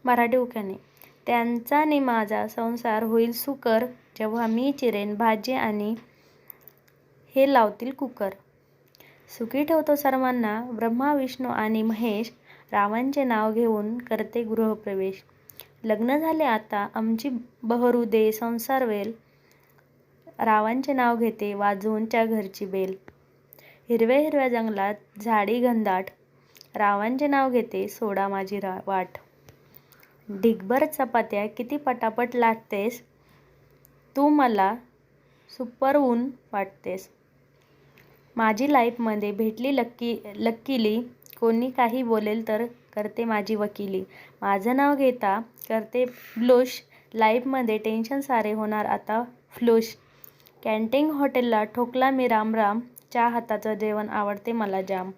मराठी उखाणे. त्यांचा आणि माझा संसार होईल सुकर, जेव्हा मी चिरेन भाजी आणि हे लावतील कुकर. सुखी ठेवतो सर्वांना ब्रह्मा विष्णू आणि महेश, रावांचे नाव घेऊन करते गृहप्रवेश. लग्न झाले आता आमची बहरू दे संसार वेल, रावांचे नाव घेते वाजवून च्या घरची बेल. हिरव्या हिरव्या जंगलात झाडी घनदाट, रावांचे नाव घेते सोडा माझी वाट. ढिगभर चपात्या किती पटापट लाटतेस, तू मला सुपर ऊन वाटतेस. माझी लाईफमध्ये भेटली लक्कीली, कोणी काही बोलेल तर करते माझी वकिली. माझं नाव घेता करते ब्लूश, लाईफमध्ये टेन्शन सारे होणार आता फ्लूश. कॅन्टीन हॉटेलला ठोकला मी राम राम, च्या हाताचं जेवण आवडते मला जाम.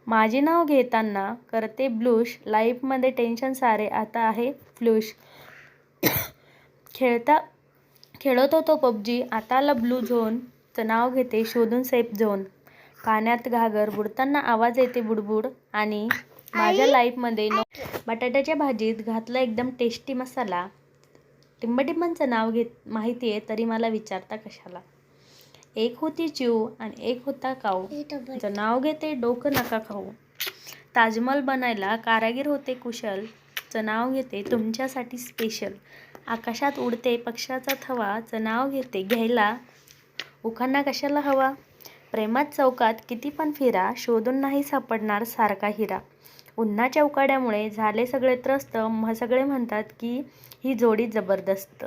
माझे नाव घेताना करते ब्लूश, लाईफमध्ये टेन्शन सारे आता आहे फ्लूश. खेळत होतो पबजी, आता आला ब्लू झोन, चं नाव घेते शोधून सेफ झोन. पाण्यात घागर बुडताना आवाज येते बुडबुड, आणि माझ्या लाईफमध्ये बटाट्याच्या भाजीत घातला एकदम टेस्टी मसाला. टिंबटिंबांचं नाव माहिती आहे तरी मला विचारता कशाला. एक होती चिऊ आणि एक होता काऊ, चं नाव घेते डोकं नका खाऊ. ताजमहल बनायला कारागीर होते कुशल, चं नाव घेते तुमच्यासाठी स्पेशल. आकाशात उडते पक्षाचा थवा, चं नाव घेते घ्यायला उखाणा कशाला हवा. प्रेमात चौकात किती पण फिरा, शोधून नाही सापडणार सारखा हिरा. उन्हाच्या उकाड्यामुळे झाले सगळे त्रस्त, सगळे म्हणतात की ही जोडी जबरदस्त.